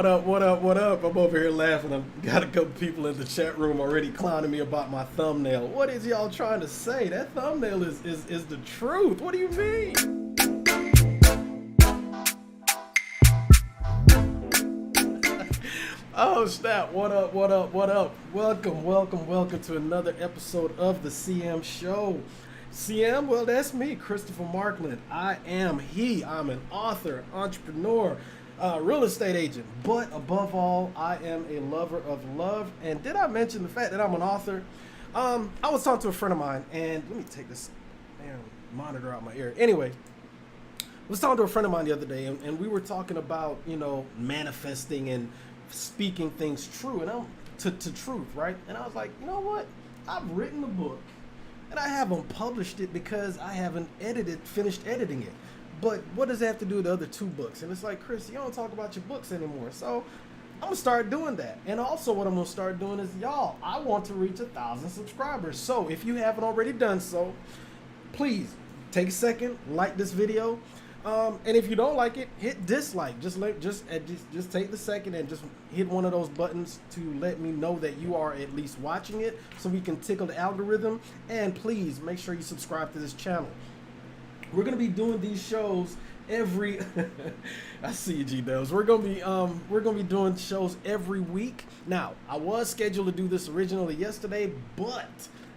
What up, what up, what up? I'm over here laughing. I've got a couple people in the chat room already clowning me about my thumbnail. What is y'all trying to say? That thumbnail is the truth. What do you mean? Oh snap, what up, what up, what up? Welcome to another episode of the CM Show. CM, well that's me, Christopher Markland. I'm an author, entrepreneur, real estate agent, but above all, I am a lover of love. And did I mention the fact that I'm an author? I was talking to a friend of mine, and let me take this monitor out my ear. Anyway, I was talking to a friend of mine the other day, and we were talking about, manifesting and speaking things true, and to truth, right? And I was like, you know what? I've written a book, and I haven't published it because I haven't finished editing it. But what does that have to do with the other two books? And it's like, Chris, you don't talk about your books anymore. So I'm gonna start doing that. And also what I'm gonna start doing is, y'all, I want to reach 1,000 subscribers. So if you haven't already done so, please take a second, like this video. And if you don't like it, hit dislike. Just take the second and just hit one of those buttons to let me know that you are at least watching it, so we can tickle the algorithm. And please make sure you subscribe to this channel. We're gonna be doing these shows every. I see you, G-Dubs. We're gonna be doing shows every week. Now, I was scheduled to do this originally yesterday, but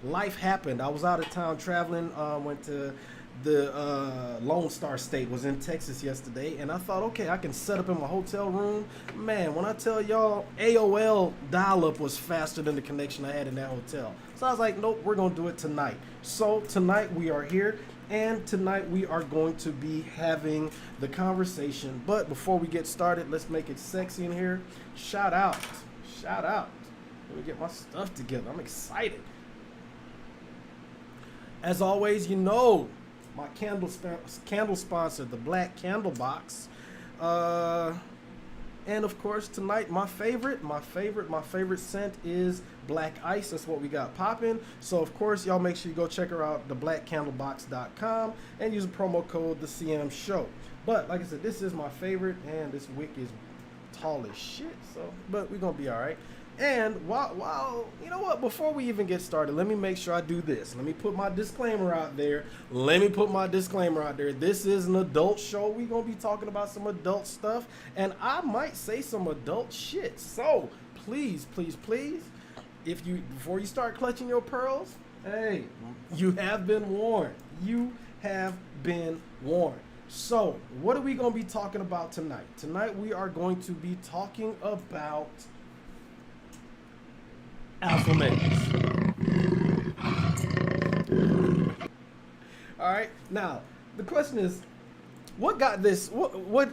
life happened. I was out of town traveling. Went to the Lone Star State, was in Texas yesterday, and I thought, okay, I can set up in my hotel room. Man, when I tell y'all, AOL dial-up was faster than the connection I had in that hotel. So I was like, nope, we're gonna do it tonight. So tonight we are here, and tonight we are going to be having the conversation. But before we get started, let's make it sexy in here. Shout out. Let me get my stuff together. I'm excited. As always, my candle sponsor, the Black Candle Box, and of course tonight my favorite scent is Black Ice. That's what we got popping. So of course y'all make sure you go check her out, theblackcandlebox.com, and use the promo code the CM Show. But like I said, this is my favorite, and this wick is tall as shit. So, but we're gonna be all right. And while you know what, before we even get started, let me make sure I do this. Let me put my disclaimer out there. This is an adult show. We're going to be talking about some adult stuff, and I might say some adult shit. So please, before you start clutching your pearls, hey, you have been warned. So what are we going to be talking about tonight? Tonight we are going to be talking about alpha males. All right. Now, the question is, what got this? What?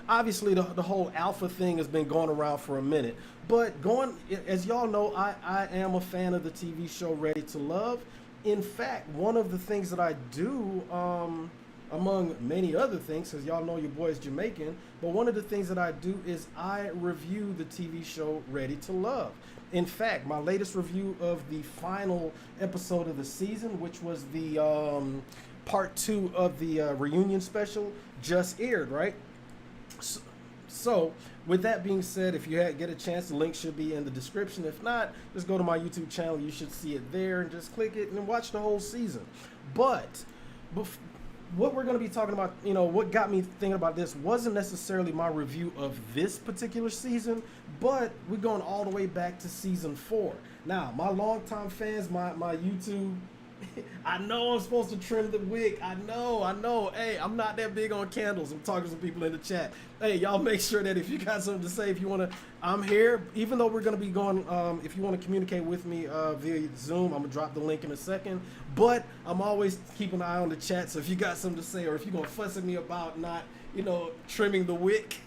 Obviously, the whole alpha thing has been going around for a minute. But as y'all know, I am a fan of the TV show Ready to Love. In fact, one of the things that I do, among many other things, because y'all know your boy is Jamaican, but one of the things that I do is I review the TV show Ready to Love. In fact, my latest review of the final episode of the season, which was the part 2 of the reunion special, just aired, right? So with that being said, if you get a chance, the link should be in the description. If not, just go to my YouTube channel. You should see it there, and just click it and watch the whole season. But what we're going to be talking about, what got me thinking about this wasn't necessarily my review of this particular season, but we're going all the way back to season 4. Now, my longtime fans, my YouTube, I know I'm supposed to trim the wick. I know. Hey, I'm not that big on candles. I'm talking to some people in the chat. Hey, y'all make sure that if you got something to say, if you want to, I'm here. Even though we're going to be going, if you want to communicate with me via Zoom, I'm going to drop the link in a second. But I'm always keeping an eye on the chat. So if you got something to say, or if you're going to fuss at me about not, trimming the wick,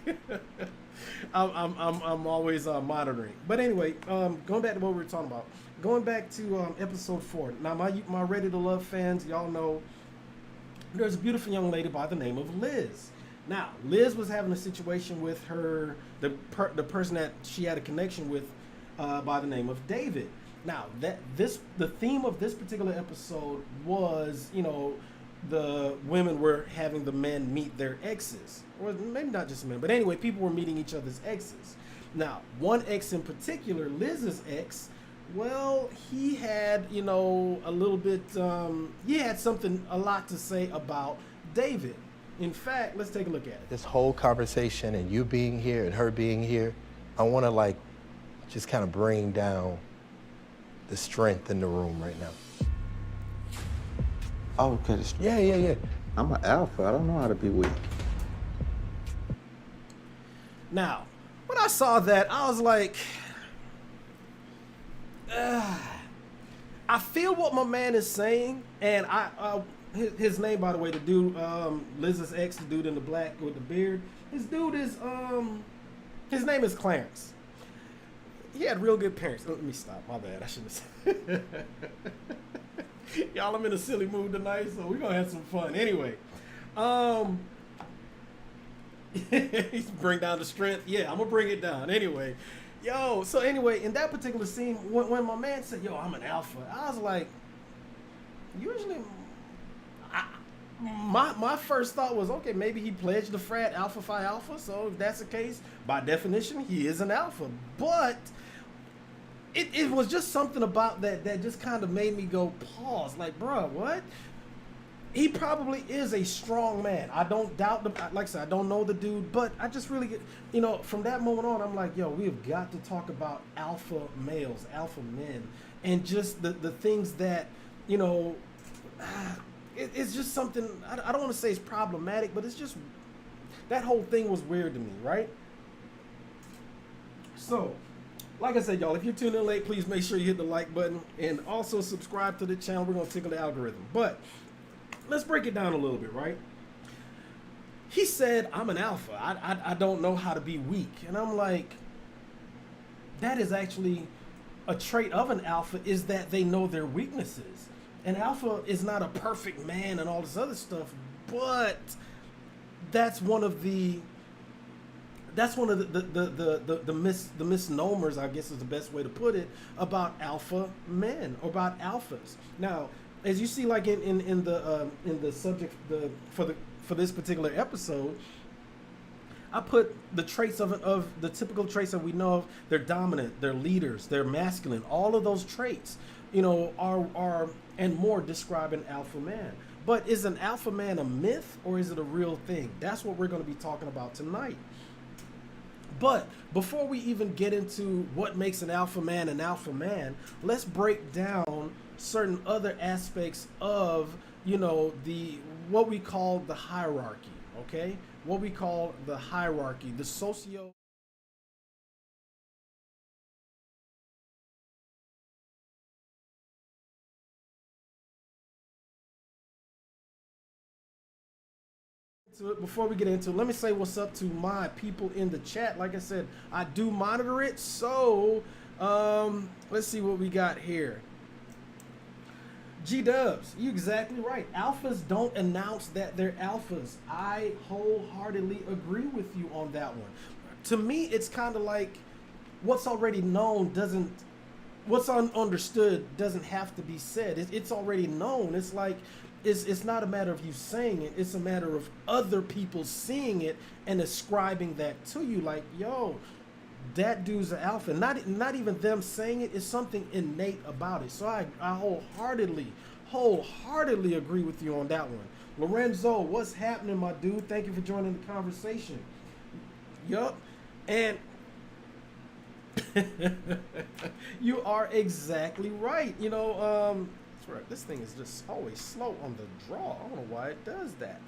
I'm always monitoring. But anyway, going back to what we were talking about. Going back to episode 4. Now, my Ready to Love fans, y'all know there's a beautiful young lady by the name of Liz. Now, Liz was having a situation with the person that she had a connection with by the name of David. Now, the theme of this particular episode was, the women were having the men meet their exes, or maybe not just men, but anyway, people were meeting each other's exes. Now, one ex in particular, Liz's ex, well, he had, you know, a little bit, he had something, a lot to say about David. In fact, let's take a look at it. This whole conversation and you being here and her being here, I want to like just kind of bring down the strength in the room right now. Oh, okay. Yeah. I'm an alpha. I don't know how to be weak. Now, when I saw that, I was like, I feel what my man is saying, and his name, by the way, the dude, Liz's ex, the dude in the black with the beard, his dude is, his name is Clarence. He had real good parents. Let me stop. My bad. I shouldn't have said. Y'all, I'm in a silly mood tonight, so we're gonna have some fun. Anyway, he's bring down the strength. Yeah, I'm gonna bring it down. Anyway, yo. So anyway, in that particular scene, when my man said, "Yo, I'm an alpha," I was like, usually, my first thought was, okay, maybe he pledged the frat Alpha Phi Alpha. So if that's the case, by definition, he is an alpha. But it was just something about that just kind of made me go pause. Like, bruh, what? He probably is a strong man. I don't doubt the, like I said, I don't know the dude, but I just really get, you know, from that moment on, I'm like, yo, we have got to talk about alpha males, alpha men, and just the things that, you know, it's just something, I don't want to say it's problematic, but it's just, that whole thing was weird to me, right? So, like I said, y'all, if you're tuning in late, please make sure you hit the like button and also subscribe to the channel. We're going to tickle the algorithm. But let's break it down a little bit, right? He said, I'm an alpha. I don't know how to be weak. And I'm like, that is actually a trait of an alpha, is that they know their weaknesses. An alpha is not a perfect man and all this other stuff, but that's one of the misnomers, I guess is the best way to put it, about alpha men, or about alphas. Now, as you see, like in the subject for this particular episode, I put the traits of the typical traits that we know of. They're dominant, they're leaders, they're masculine. All of those traits, you know, are and more describe an alpha man. But is an alpha man a myth, or is it a real thing? That's what we're going to be talking about tonight. But before we even get into what makes an alpha man, let's break down certain other aspects of, you know, what we call the hierarchy, okay? What we call the hierarchy, the socio... Before we get into it, let me say what's up to my people in the chat. Like I said, I do monitor it, so let's see what we got here. G-Dubs, you exactly right. Alphas don't announce that they're alphas. I wholeheartedly agree with you on that one. To me, it's kind of like what's already known doesn't, what's understood doesn't have to be said. It's already known. It's like, it's not a matter of you saying it. It's a matter of other people seeing it and ascribing that to you. Like, yo, that dude's an alpha. Not even them saying it. It's something innate about it. So I wholeheartedly agree with you on that one. Lorenzo, what's happening, my dude? Thank you for joining the conversation. Yup. And you are exactly right. You know, this thing is just always slow on the draw. I don't know why it does that.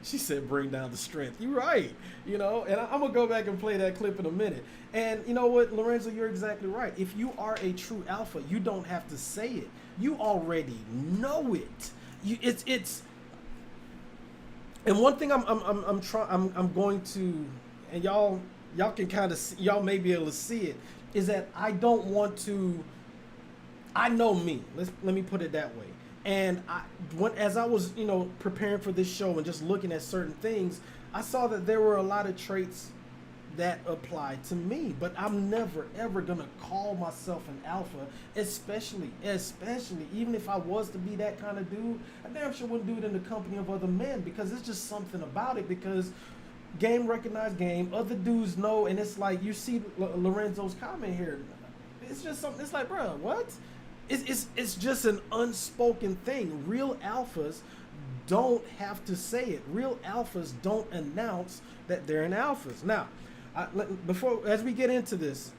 She said, bring down the strength. You're right. You know, and I'm going to go back and play that clip in a minute. And you know what, Lorenzo, you're exactly right. If you are a true alpha, you don't have to say it. You already know it. It's and one thing I'm going to, and y'all can kind of see, y'all may be able to see it, is that I don't want to, I know me, let me put it that way. And as I was, you know, preparing for this show and just looking at certain things, I saw that there were a lot of traits that apply to me, but I'm never ever gonna call myself an alpha, especially even if I was to be that kind of dude. I damn sure wouldn't do it in the company of other men, because it's just something about it. Because game recognized game, other dudes know, and it's like you see Lorenzo's comment here. It's just something. It's like, bro, what? It's just an unspoken thing. Real alphas don't have to say it. Real alphas don't announce that they're an alphas. Now, before as we get into this,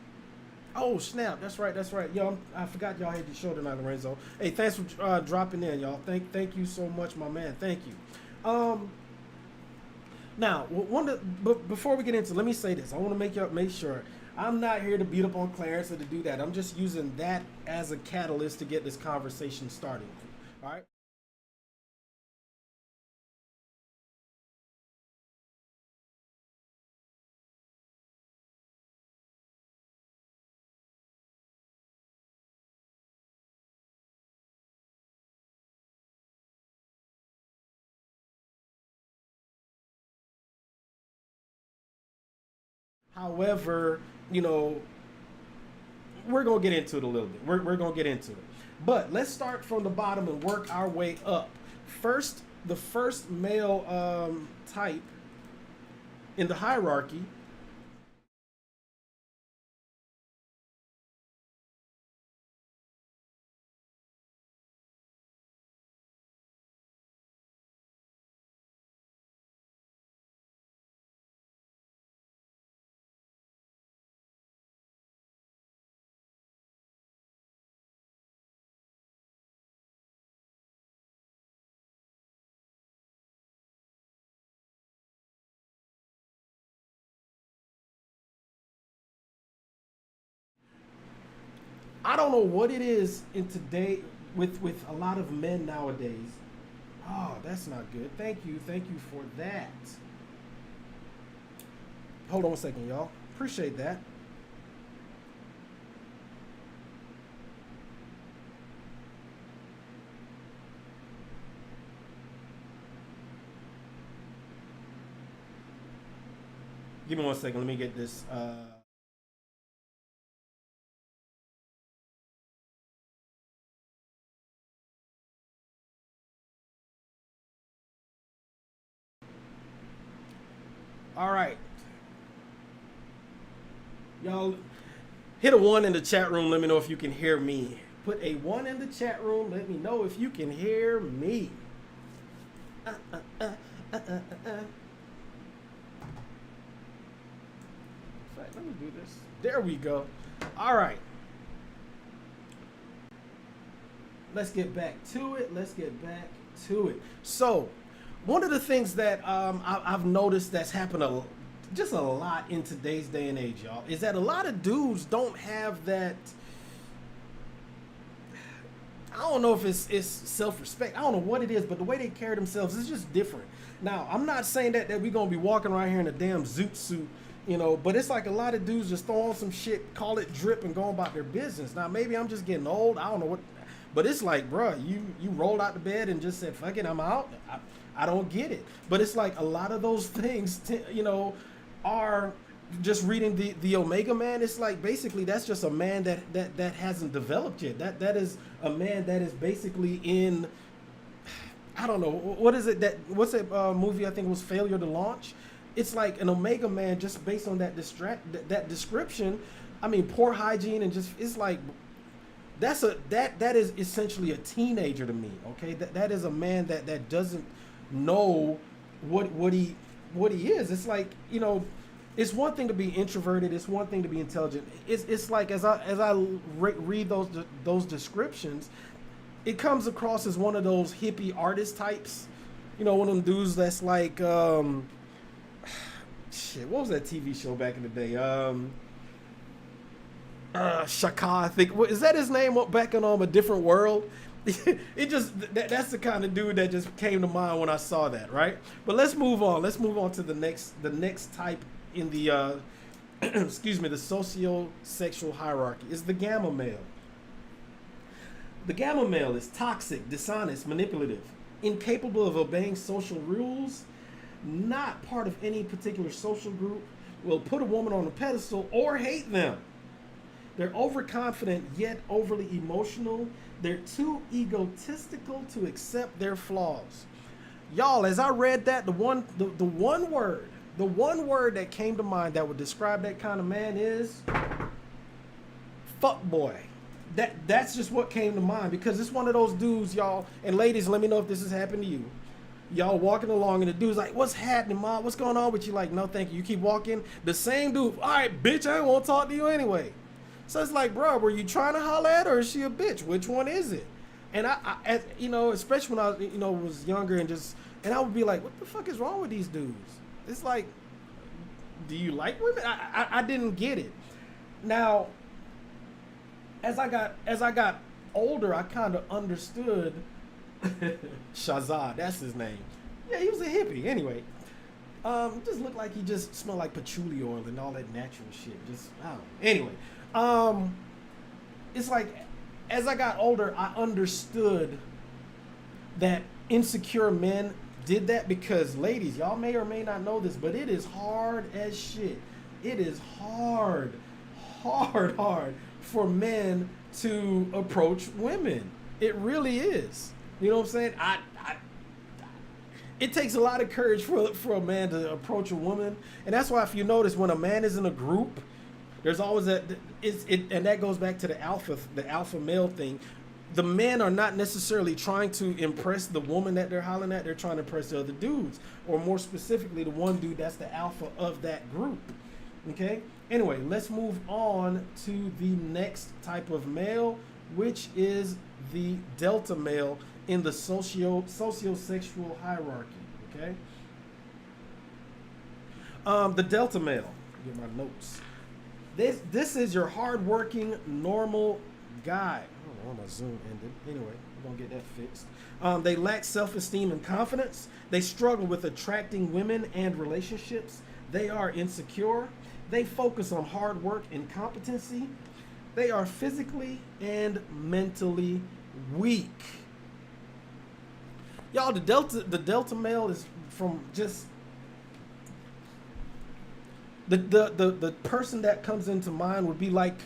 oh snap, that's right, y'all. I forgot y'all had your show tonight, Lorenzo. Hey, thanks for dropping in, y'all. Thank you so much, my man. Thank you. Now, before we get into, let me say this. I want to make sure I'm not here to beat up on Clarence or to do that. I'm just using that as a catalyst to get this conversation started. All right. However, we're gonna get into it a little bit. We're gonna get into it, but let's start from the bottom and work our way up. First, the first male type in the hierarchy. I don't know what it is in today with a lot of men nowadays. Oh, that's not good. Thank you for that. Hold on a second, y'all. Appreciate that. Give me one second. Let me get this. All right. Y'all hit a 1 in the chat room. Let me know if you can hear me. Put a 1 in the chat room. Let me know if you can hear me. In fact, let me do this. There we go. All right. Let's get back to it. So, one of the things that I've noticed that's happened just a lot in today's day and age, y'all, is that a lot of dudes don't have that. I don't know if it's self-respect. I don't know what it is, but the way they carry themselves is just different. Now, I'm not saying that we're going to be walking around here in a damn zoot suit, but it's like a lot of dudes just throw on some shit, call it drip, and go about their business. Now, maybe I'm just getting old. I don't know what. But it's like, bruh, you rolled out the bed and just said, fuck it, I'm out. I don't get it. But it's like a lot of those things, are just reading the Omega Man. It's like basically that's just a man that hasn't developed yet. That is a man that is basically in, I don't know, what is it what's that movie I think was Failure to Launch? It's like an Omega Man just based on that description. I mean, poor hygiene and just, it's like, that is essentially a teenager to me. Okay, that is a man that doesn't know what he is. It's like, it's one thing to be introverted. It's one thing to be intelligent. It's like as I read those descriptions, it comes across as one of those hippie artist types. One of them dudes that's like, shit. What was that TV show back in the day? Shaka, I think. Is that his name? Back in A Different World? It just, that's the kind of dude that just came to mind when I saw that, right? But let's move on. Let's move on to the next type in the excuse me, the socio-sexual hierarchy is the gamma male. The gamma male is toxic, dishonest, manipulative, incapable of obeying social rules, not part of any particular social group, will put a woman on a pedestal or hate them. They're overconfident yet overly emotional. They're too egotistical to accept their flaws. Y'all, as I read that, the one word that came to mind that would describe that kind of man is fuck boy. That's just what came to mind, because it's one of those dudes, y'all, and ladies, let me know if this has happened to you. Y'all walking along and the dude's like, what's happening, mom? What's going on with you? Like, no, thank you. You keep walking. The same dude, all right, bitch, I ain't want to talk to you anyway. So it's like, bro, were you trying to holler at her or is she a bitch? Which one is it? And I you know, especially when I, was younger and I would be like, what the fuck is wrong with these dudes? It's like, do you like women? I didn't get it. Now, as I got older, I kind of understood. Shazad, that's his name. Yeah, he was a hippie. Anyway, just looked like he just smelled like patchouli oil and all that natural shit. Just, I don't know. Anyway, it's like, as I got older, I understood that insecure men did that because, ladies, y'all may or may not know this, but it is hard as shit. It is hard for men to approach women. It really is. You know what I'm saying? It takes a lot of courage for a man to approach a woman, and that's why if you notice when a man is in a group, there's always and that goes back to the alpha male thing. The men are not necessarily trying to impress the woman that they're hollering at. They're trying to impress the other dudes, or more specifically, the one dude that's the alpha of that group. Okay? Anyway, let's move on to the next type of male, which is the delta male in the socio-sexual hierarchy. Okay? The delta male. Get my notes. This is your hardworking, normal guy. I don't know why my Zoom ended. Anyway, we're going to get that fixed. They lack self-esteem and confidence. They struggle with attracting women and relationships. They are insecure. They focus on hard work and competency. They are physically and mentally weak. Y'all, the delta male is from just the person that comes into mind would be like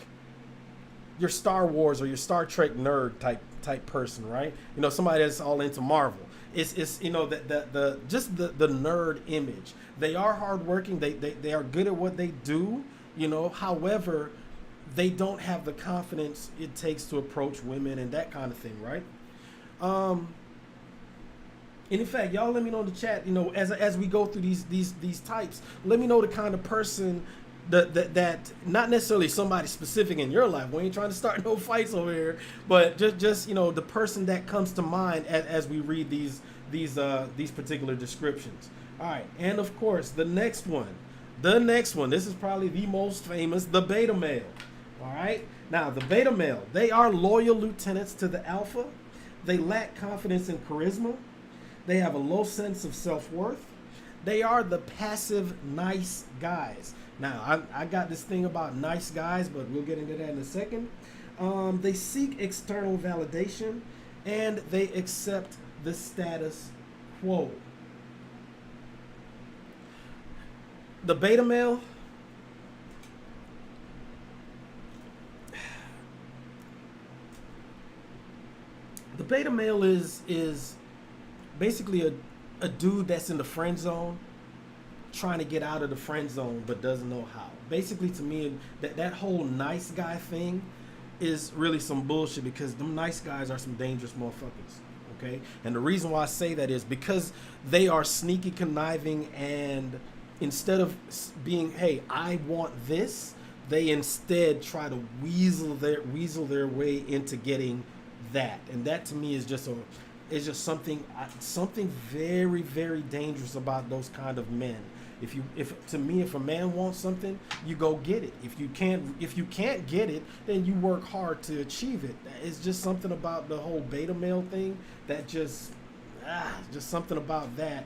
your Star Wars or your Star Trek nerd type person, right? Somebody that's all into Marvel. It's the nerd image. They are hardworking. They are good at what they do. However, they don't have the confidence it takes to approach women and that kind of thing, right? And in fact, y'all let me know in the chat, as we go through these types, let me know the kind of person that not necessarily somebody specific in your life. We ain't trying to start no fights over here, but just the person that comes to mind as we read these particular descriptions. All right, and of course, the next one, this is probably the most famous, the beta male. All right, now the beta male, they are loyal lieutenants to the alpha. They lack confidence and charisma. They have a low sense of self-worth. They are the passive nice guys. Now, I got this thing about nice guys, but we'll get into that in a second. They seek external validation, and they accept the status quo. The beta male, is basically a dude that's in the friend zone, trying to get out of the friend zone but doesn't know how. Basically, to me, that whole nice guy thing is really some bullshit, because them nice guys are some dangerous motherfuckers. Okay? And the reason why I say that is because they are sneaky, conniving, and instead of being, hey, I want this, they instead try to weasel their way into getting that. And that to me is just something very, very dangerous about those kind of men. If a man wants something, you go get it. If you can't get it, then you work hard to achieve it. It's just something about the whole beta male thing that just something about that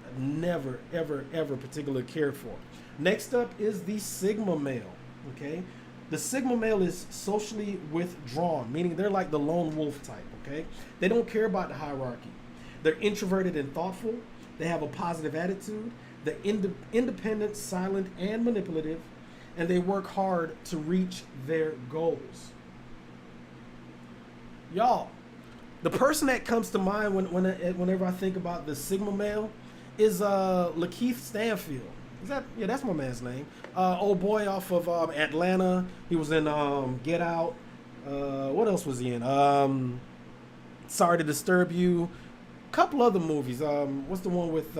I never, ever, ever particularly cared for. Next up is the sigma male. Okay, the sigma male is socially withdrawn, meaning they're like the lone wolf type. Okay, they don't care about the hierarchy. They're introverted and thoughtful. They have a positive attitude. The independent, silent, and manipulative, and they work hard to reach their goals. Y'all, the person that comes to mind whenever I think about the Sigma male is Lakeith Stanfield. That's my man's name. Old boy off of Atlanta. He was in Get Out. What else was he in? Sorry to Disturb You. Couple other movies. What's the one with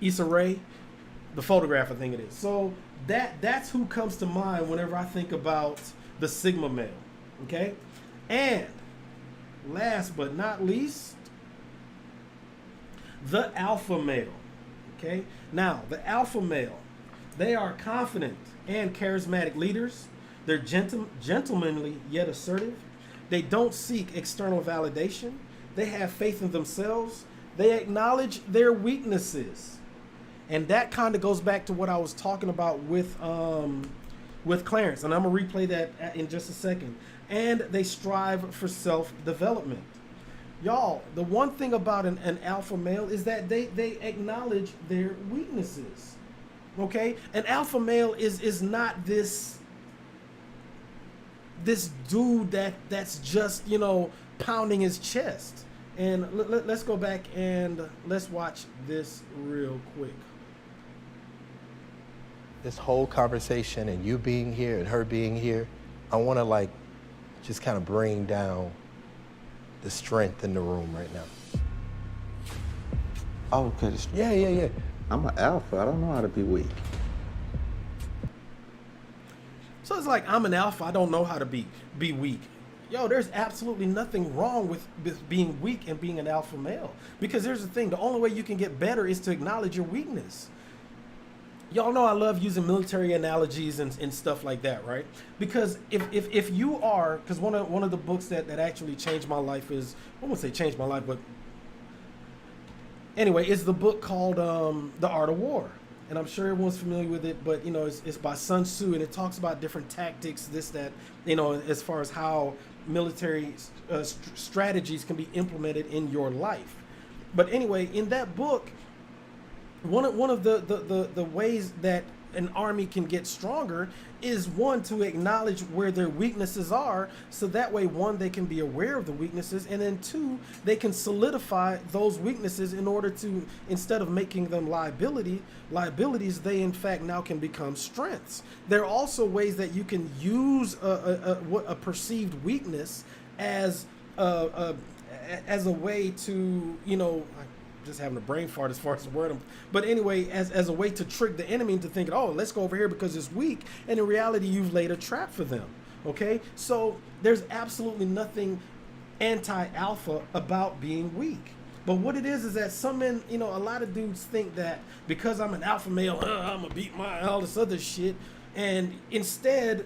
Issa Rae? The Photograph, I think it is. So that's who comes to mind whenever I think about the Sigma male. Okay? And last but not least, the alpha male. Okay? Now, the alpha male, they are confident and charismatic leaders. They're gentlemanly yet assertive. They don't seek external validation. They have faith in themselves. They acknowledge their weaknesses. And that kind of goes back to what I was talking about with Clarence. And I'm going to replay that in just a second. And they strive for self-development. Y'all, the one thing about an alpha male is that they acknowledge their weaknesses. Okay? An alpha male is not this dude that's just, pounding his chest. And let's go back and let's watch this real quick. This whole conversation and you being here and her being here, I want to just kind of bring down the strength in the room right now. Oh, okay. Yeah. I'm an alpha. I don't know how to be weak. So it's like, I'm an alpha. I don't know how to be weak. Yo, there's absolutely nothing wrong with being weak and being an alpha male. Because here's the thing. The only way you can get better is to acknowledge your weakness. Y'all know I love using military analogies and stuff like that, right? Because if you are, because one of the books that actually changed my life is, I won't say changed my life, but anyway, it's the book called The Art of War. And I'm sure everyone's familiar with it, but it's by Sun Tzu, and it talks about different tactics, this, that, as far as how military strategies can be implemented in your life. But anyway, in that book, one of the ways that an army can get stronger is, one, to acknowledge where their weaknesses are, so that way, one, they can be aware of the weaknesses, and then two, they can solidify those weaknesses in order to, instead of making them liabilities, they in fact now can become strengths. There are also ways that you can use a perceived weakness as a way to, just having a brain fart as far as the word. But anyway, as a way to trick the enemy into thinking, oh, let's go over here because it's weak. And in reality, you've laid a trap for them. Okay? So there's absolutely nothing anti-alpha about being weak. But what it is that some men, a lot of dudes think that because I'm an alpha male, I'm going to beat all this other shit. And instead,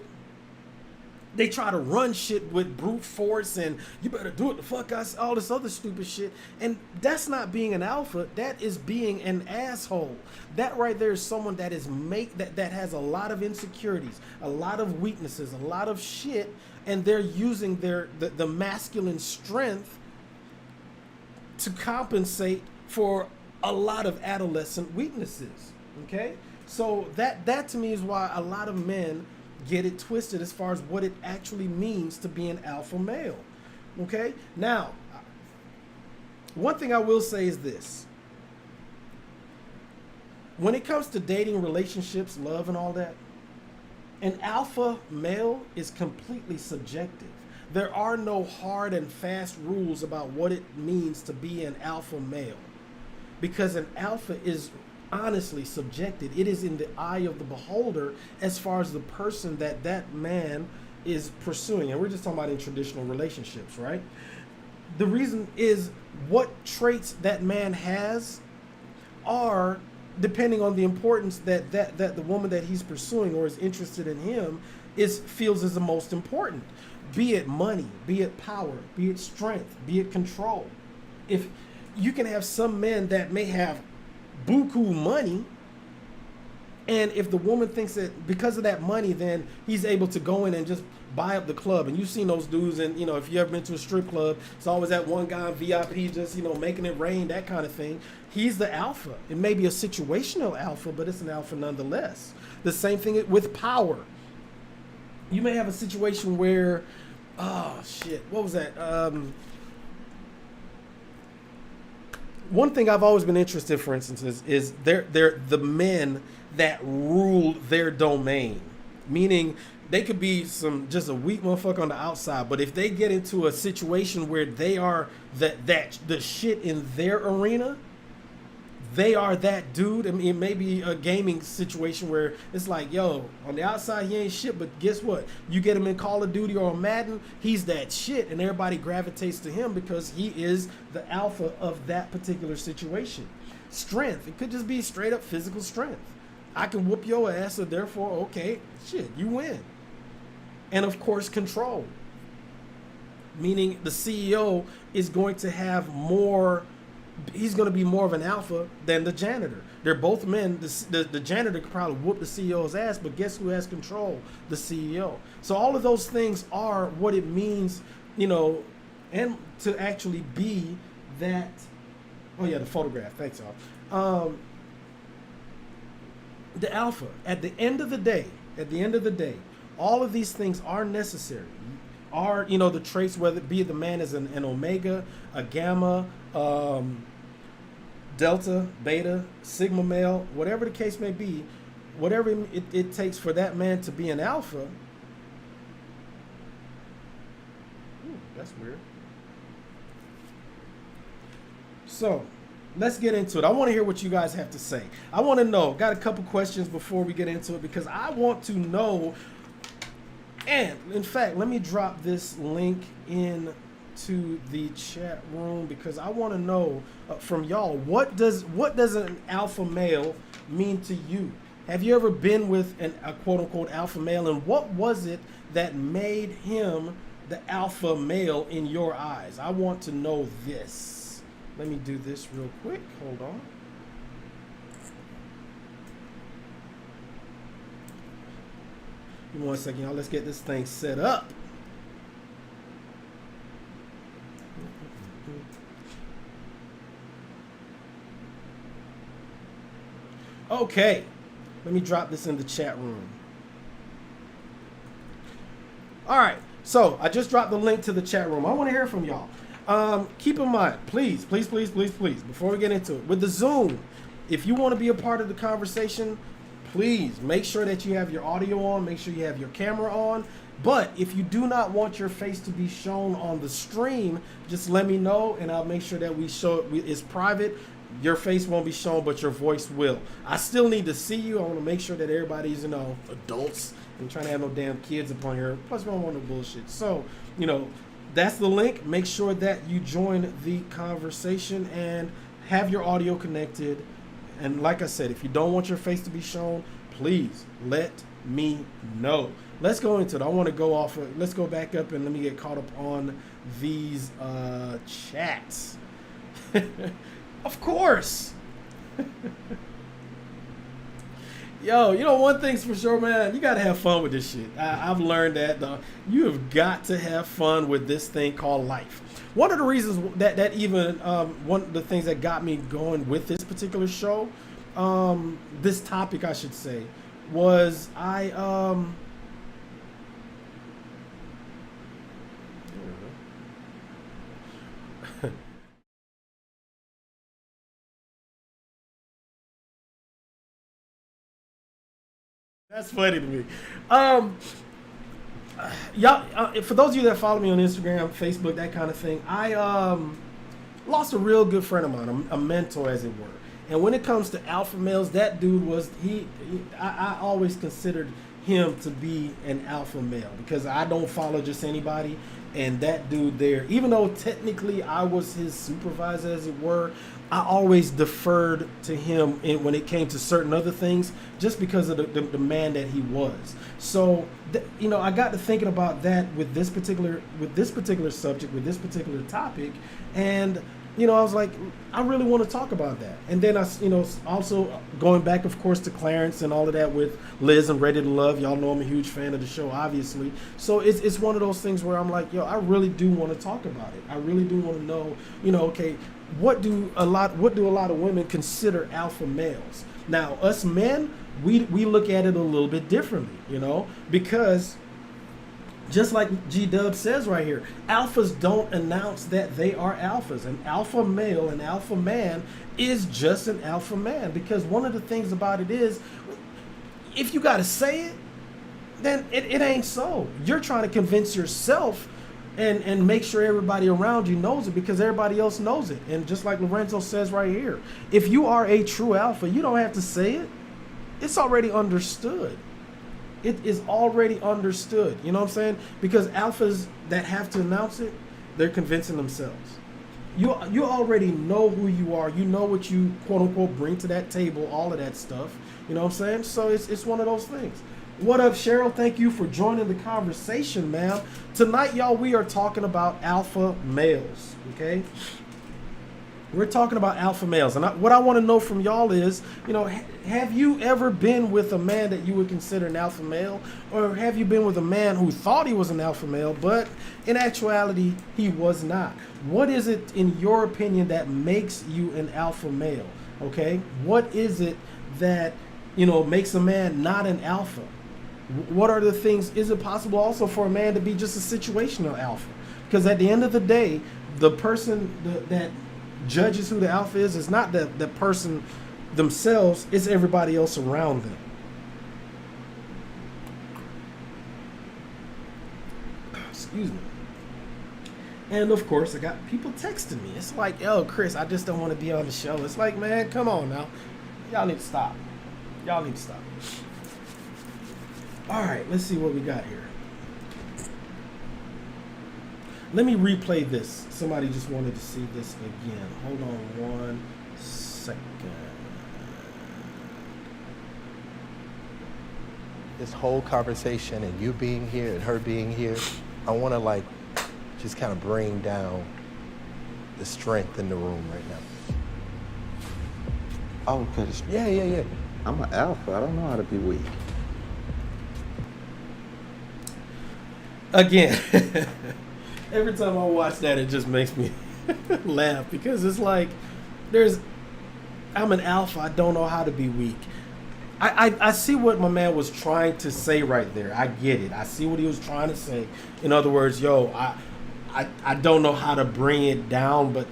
they try to run shit with brute force and you better do it the fuck us, all this other stupid shit. And that's not being an alpha. That is being an asshole. That right there is someone that is that has a lot of insecurities, a lot of weaknesses, a lot of shit, and they're using the masculine strength to compensate for a lot of adolescent weaknesses. Okay? So that to me is why a lot of men get it twisted as far as what it actually means to be an alpha male. Okay? Now, one thing I will say is this. When it comes to dating, relationships, love, and all that, an alpha male is completely subjective. There are no hard and fast rules about what it means to be an alpha male, because an alpha is honestly subjected. It is in the eye of the beholder as far as the person that man is pursuing. And we're just talking about in traditional relationships, right? The reason is what traits that man has are depending on the importance that the woman that he's pursuing or is interested in him feels is the most important. Be it money, be it power, be it strength, be it control. If you can have some men that may have buku money, and if the woman thinks that because of that money, then he's able to go in and just buy up the club. And you've seen those dudes, and you know, if you ever been to a strip club, it's always that one guy in VIP just, you know, making it rain, that kind of thing. He's the alpha. It may be a situational alpha, but it's an alpha nonetheless. The same thing with power. You may have a situation where, oh shit, what was that? One thing I've always been interested, for instance, is they're the men that rule their domain. Meaning they could be just a weak motherfucker on the outside, but if they get into a situation where they are the shit in their arena, they are that dude. I mean, it may be a gaming situation where it's like, yo, on the outside he ain't shit, but guess what? You get him in Call of Duty or Madden, he's that shit, and everybody gravitates to him because he is the alpha of that particular situation. Strength, it could just be straight up physical strength. I can whoop your ass, so therefore, okay, shit, you win. And of course, control. Meaning the CEO is going to have more, he's going to be more of an alpha than the janitor. They're both men. The janitor could probably whoop the CEO's ass, but guess who has control? The CEO. So all of those things are what it means, you know, and to actually be that, oh yeah, the photograph, thanks y'all. The alpha, at the end of the day, all of these things are necessary. Are, you know, the traits, whether it be the man is an omega, a gamma, delta, beta, sigma male, whatever the case may be, whatever it takes for that man to be an alpha. Ooh, that's weird. So let's get into it. I want to hear what you guys have to say. I want to know, got a couple questions before we get into it, because I want to know. And in fact, let me drop this link in to the chat room, because I want to know from y'all, what does an alpha male mean to you? Have you ever been with a quote unquote alpha male, and what was it that made him the alpha male in your eyes? I want to know this. Let me do this real quick. Hold on. Give me 1 second, y'all. Let's get this thing set up. Okay. Let me drop this in the chat room. All right. So I just dropped the link to the chat room. I want to hear from y'all. Keep in mind, please, before we get into it, with the Zoom, if you want to be a part of the conversation, please make sure that you have your audio on, make sure you have your camera on. But if you do not want your face to be shown on the stream, just let me know, and I'll make sure that we show it. It's private. Your face won't be shown, but your voice will. I still need to see you. I want to make sure that everybody's, you know, adults. I'm trying to have no damn kids up on here. Plus, we don't want no bullshit. So, you know, that's the link. Make sure that you join the conversation and have your audio connected. And like I said, if you don't want your face to be shown, please let me know. Let's go into it. I want to go off. Let's go back up and let me get caught up on these chats. Of course. Yo, you know, one thing's for sure, man, you got to have fun with this shit. I've learned that, though. You have got to have fun with this thing called life. One of the reasons that even one of the things that got me going with this particular show, this topic, I should say, was That's funny to me. Y'all, for those of you that follow me on Instagram, Facebook, that kind of thing, I lost a real good friend of mine, a mentor, as it were. And when it comes to alpha males, that dude was I always considered him to be an alpha male, because I don't follow just anybody. And that dude there, even though technically I was his supervisor, as it were, I always deferred to him when it came to certain other things, just because of the man that he was. So, you know, I got to thinking about that with this particular subject, with this particular topic, and I was like, I really want to talk about that. And then also going back, of course, to Clarence and all of that with Liz and Ready to Love. Y'all know I'm a huge fan of the show, obviously. So it's one of those things where I'm like, I really do want to talk about it. I really do want to know, okay, what do a lot of women consider alpha males? Now, us men, we look at it a little bit differently, because just like G-Dub says right here, alphas don't announce that they are alphas. An alpha male, an alpha man is just an alpha man, because one of the things about it is, if you got to say it, then it ain't so. You're trying to convince yourself and make sure everybody around you knows it, because everybody else knows it. And just like Lorenzo says right here, if you are a true alpha, you don't have to say it. It's already understood. It is already understood. You know what I'm saying? Because alphas that have to announce it, they're convincing themselves. You already know who you are. You know what you, quote unquote, bring to that table, all of that stuff. You know what I'm saying? So it's one of those things. What up, Cheryl? Thank you for joining the conversation, ma'am. Tonight, y'all, we are talking about alpha males, okay? We're talking about alpha males. And what I want to know from y'all is, have you ever been with a man that you would consider an alpha male? Or have you been with a man who thought he was an alpha male, but in actuality, he was not? What is it, in your opinion, that makes you an alpha male, okay? What is it that, makes a man not an alpha? What are the things? Is it possible also for a man to be just a situational alpha? Because at the end of the day, the person that judges who the alpha is not the person themselves, it's everybody else around them. Excuse me. And of course, I got people texting me. It's like, yo, Chris, I just don't want to be on the show. It's like, man, come on now. Y'all need to stop. All right, let's see what we got here. Let me replay this. Somebody just wanted to see this again. Hold on 1 second. This whole conversation and you being here and her being here, I want to just kind of bring down the strength in the room right now. Oh, okay. Yeah. I'm an alpha. I don't know how to be weak. Again, every time I watch that, it just makes me laugh, because it's like, I'm an alpha. I don't know how to be weak. I see what my man was trying to say right there. I get it. I see what he was trying to say. In other words, I don't know how to bring it down, but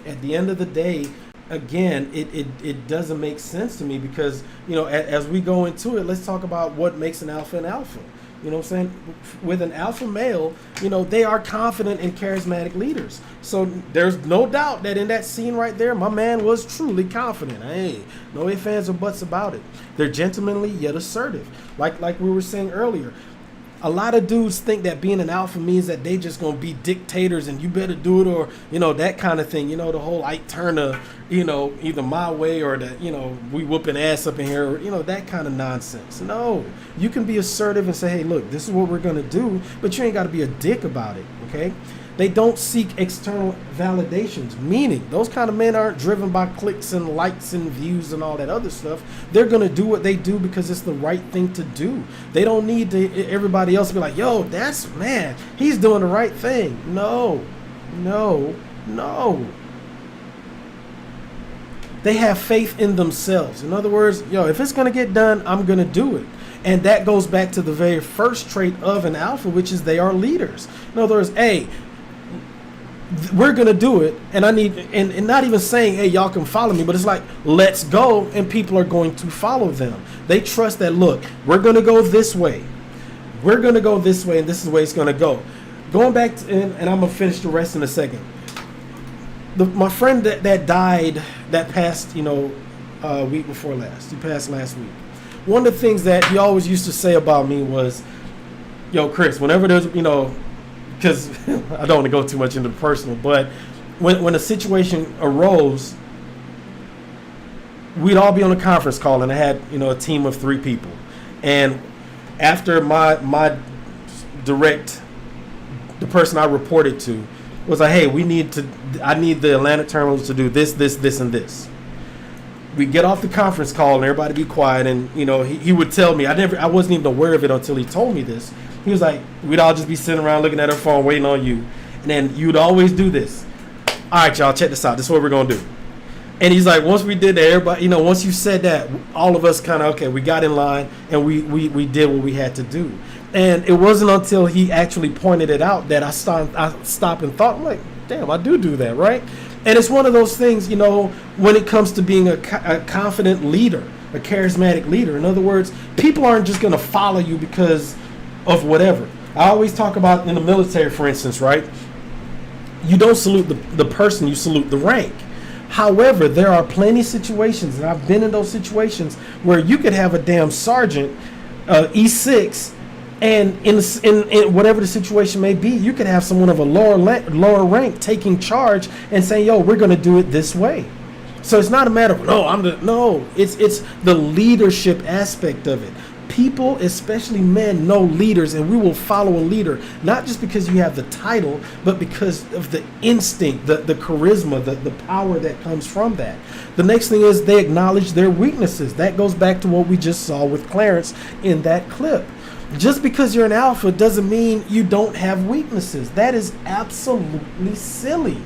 at the end of the day, again, it doesn't make sense to me, because, as we go into it, let's talk about what makes an alpha an alpha. You know what I'm saying? With an alpha male, they are confident and charismatic leaders. So there's no doubt that in that scene right there, my man was truly confident. Hey, no ifs, ands, or buts about it. They're gentlemanly yet assertive. Like we were saying earlier, a lot of dudes think that being an alpha means that they just gonna be dictators and you better do it, or that kind of thing. The whole Ike Turner, either my way or the we whooping ass up in here, that kind of nonsense. No, you can be assertive and say, hey, look, this is what we're gonna do, but you ain't got to be a dick about it. Okay? They don't seek external validations, meaning those kind of men aren't driven by clicks and likes and views and all that other stuff. They're going to do what they do because it's the right thing to do. They don't need everybody else to be like, yo, he's doing the right thing. No. They have faith in themselves. In other words, if it's going to get done, I'm going to do it. And that goes back to the very first trait of an alpha, which is they are leaders. In other words, hey, we're going to do it, and and not even saying, hey, y'all can follow me, but it's like, let's go, and people are going to follow them. They trust that, look, we're going to go this way. We're going to go this way, and this is the way it's going to go. Going back to, and I'm going to finish the rest in a second. My friend that died, that passed, week before last. He passed last week. One of the things that he always used to say about me was, yo, Chris, whenever there's, because I don't want to go too much into the personal, but when a situation arose, we'd all be on a conference call, and I had, a team of 3 people. And after my direct, the person I reported to, was like, hey, I need the Atlanta terminals to do this, this, this, and this. We get off the conference call and everybody be quiet, and he would tell me. I wasn't even aware of it until he told me this. He was like, we'd all just be sitting around looking at our phone waiting on you, and then you'd always do this. All right, y'all, check this out. This is what we're gonna do. And he's like, once we did that, everybody, once you said that, all of us kind of, okay, we got in line and we did what we had to do. And it wasn't until he actually pointed it out that I stopped and thought, I'm like, damn, I do that, right? And it's one of those things, when it comes to being a confident leader, a charismatic leader. In other words, people aren't just going to follow you because of whatever. I always talk about in the military, for instance, right? You don't salute the person, you salute the rank. However, there are plenty of situations, and I've been in those situations, where you could have a damn sergeant, E6, and in whatever the situation may be, you could have someone of a lower rank taking charge and saying, yo, we're going to do it this way. So it's not a matter of, it's the leadership aspect of it. People, especially men, know leaders, and we will follow a leader, not just because you have the title, but because of the instinct, the charisma, the power that comes from that. The next thing is they acknowledge their weaknesses. That goes back to what we just saw with Clarence in that clip. Just because you're an alpha doesn't mean you don't have weaknesses. That is absolutely silly.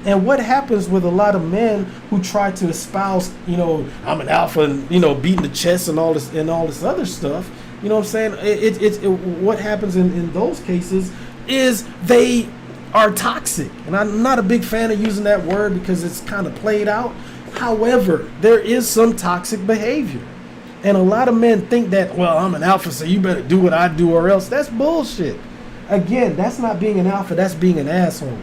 And what happens with a lot of men who try to espouse, I'm an alpha, and beating the chest and all this other stuff, you know what I'm saying? What happens in those cases is they are toxic. And I'm not a big fan of using that word because it's kind of played out. However, there is some toxic behavior. And a lot of men think that, well, I'm an alpha, so you better do what I do or else. That's bullshit. Again, that's not being an alpha, that's being an asshole.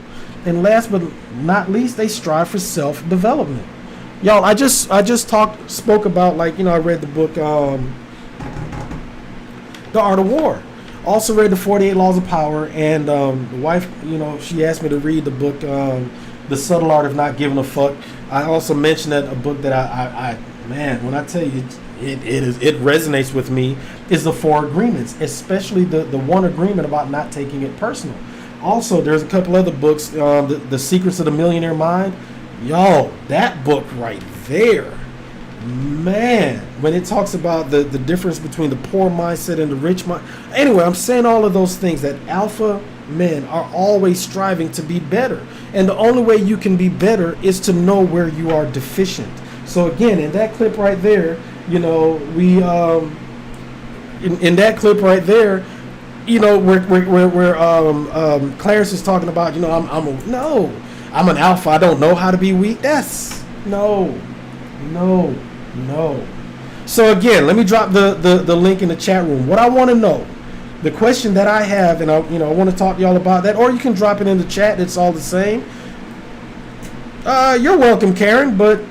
And last but not least, they strive for self-development. Y'all, I just spoke about, I read the book, The Art of War. Also read the 48 Laws of Power, and the wife, she asked me to read the book, The Subtle Art of Not Giving a Fuck. I also mentioned that a book that I man, when I tell you, it resonates with me, is the 4 Agreements, especially the one agreement about not taking it personal. Also, there's a couple other books, the Secrets of the Millionaire Mind. Y'all, that book right there, man, when it talks about the difference between the poor mindset and the rich mind. Anyway, I'm saying all of those things, that alpha men are always striving to be better. And the only way you can be better is to know where you are deficient. So again, in that clip right there, in that clip right there, where Clarence is talking about, I'm an alpha, I don't know how to be weak. That's no. So again, let me drop the link in the chat room. What I want to know, the question that I have, and I want to talk to y'all about that, or you can drop it in the chat. It's all the same. You're welcome, Karen, but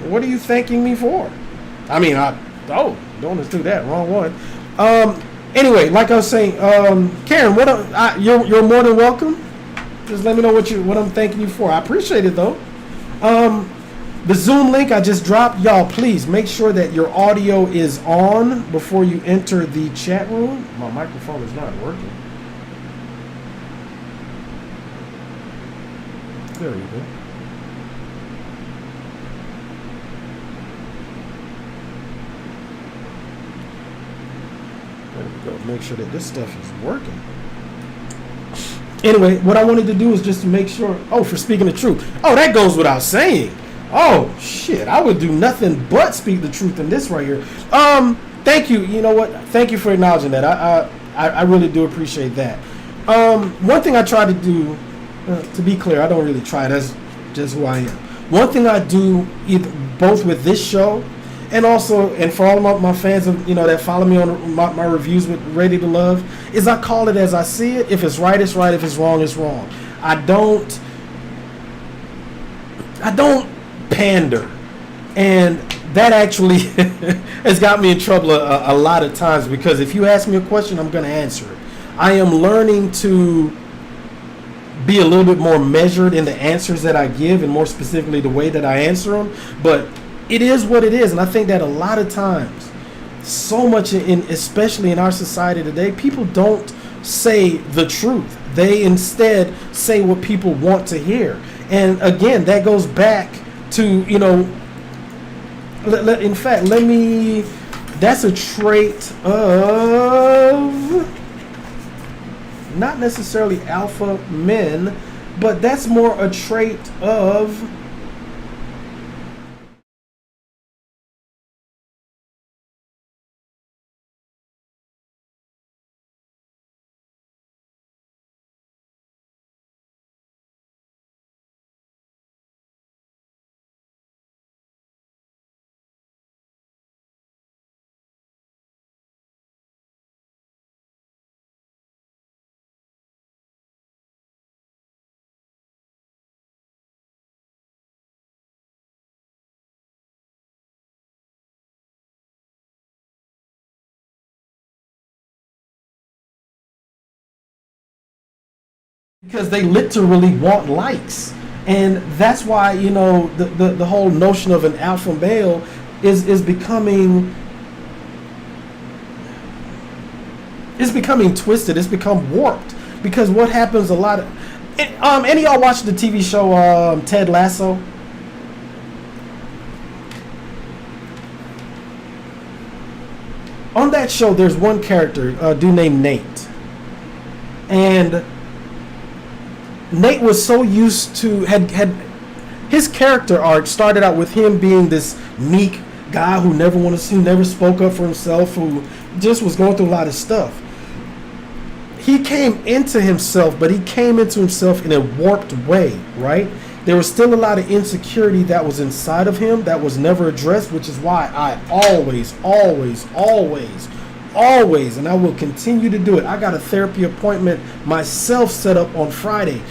what are you thanking me for? I mean, don't let's do that. Wrong one. Anyway, like I was saying, Karen, you're more than welcome. Just let me know what I'm thanking you for. I appreciate it though. The Zoom link I just dropped, y'all. Please make sure that your audio is on before you enter the chat room. My microphone is not working. There you go. There we go. Make sure that this stuff is working. Anyway, what I wanted to do is just to make sure. Oh, for speaking the truth. Oh, that goes without saying. Oh shit! I would do nothing but speak the truth in this right here. Thank you. You know what? Thank you for acknowledging that. I really do appreciate that. One thing I try to do, to be clear, I don't really try. That's just who I am. One thing I do, both with this show, and also, and for all of my fans of, that follow me on my reviews with Ready to Love, is I call it as I see it. If it's right, it's right. If it's wrong, it's wrong. I don't pander, and that actually has got me in trouble a lot of times, because if you ask me a question, I'm going to answer it. I am learning to be a little bit more measured in the answers that I give, and more specifically the way that I answer them, but it is what it is. And I think that a lot of times, so much especially in our society today, people don't say the truth. They instead say what people want to hear. And again, that goes back to, in fact, that's a trait of not necessarily alpha men, but that's more a trait of because they literally want likes. And that's why, the whole notion of an alpha male is becoming twisted. It's become warped, because what happens a lot of any of y'all watch the TV show Ted Lasso? On that show, there's one character, a dude named Nate, and Nate was so used to had his character arc started out with him being this meek guy who never spoke up for himself, who just was going through a lot of stuff. He came into himself, but he came into himself in a warped way, right? There was still a lot of insecurity that was inside of him that was never addressed, which is why I always, and I will continue to do it. I got a therapy appointment myself set up on Friday.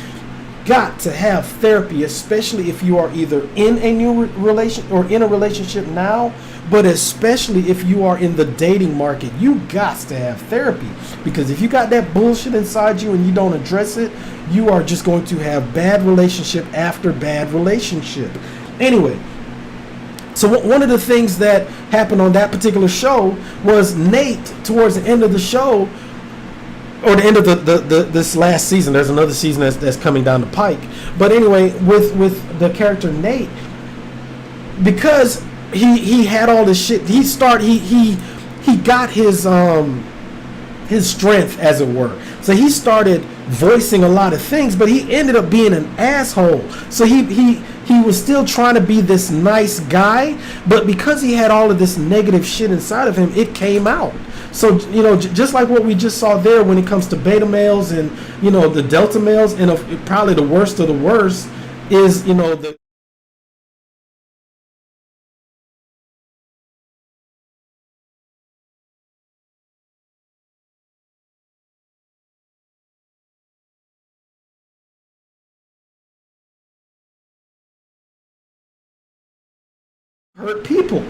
Got to have therapy, especially if you are either in a new relation or in a relationship now, but especially if you are in the dating market. You got to have therapy, because if you got that bullshit inside you and you don't address it, you are just going to have bad relationship after bad relationship. Anyway, so one of the things that happened on that particular show was Nate, towards the end of the show, or the end of this last season, there's another season that's coming down the pike. But anyway, with the character Nate, because he had all this shit, he got his strength, as it were. So he started voicing a lot of things, but he ended up being an asshole. So he was still trying to be this nice guy, but because he had all of this negative shit inside of him, it came out. So, just like what we just saw there when it comes to beta males and, the delta males, and probably the worst of the worst is, the hurt people,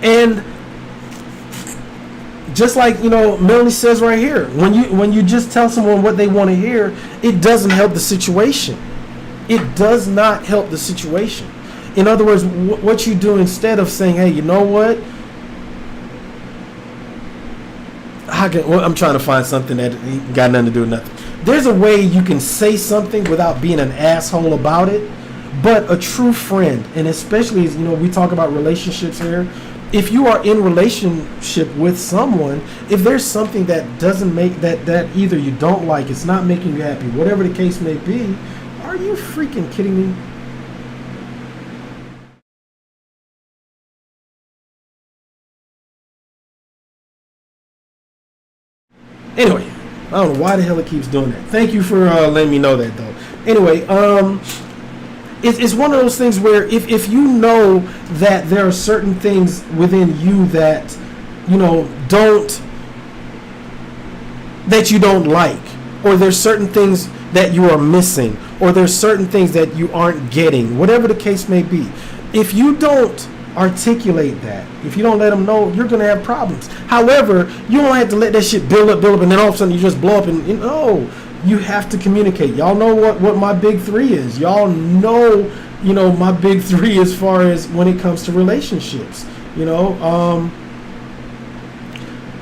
and just like Melanie says right here, when you just tell someone what they want to hear, it doesn't help the situation. It does not help the situation. In other words, what you do instead of saying, hey, you know what, I'm trying to find something that got nothing to do with nothing. There's a way you can say something without being an asshole about it. But a true friend, and especially as we talk about relationships here, if you are in relationship with someone, if there's something that doesn't make that either you don't like, it's not making you happy, whatever the case may be, are you freaking kidding me? Anyway, I don't know why the hell it keeps doing that. Thank you for letting me know that, though. Anyway, it's one of those things where if you know that there are certain things within you that that you don't like, or there's certain things that you are missing, or there's certain things that you aren't getting, whatever the case may be, if you don't articulate that, if you don't let them know, you're going to have problems. However, you don't have to let that shit build up, and then all of a sudden you just blow up, and you have to communicate. Y'all know what my big three is. Y'all know, my big three as far as when it comes to relationships.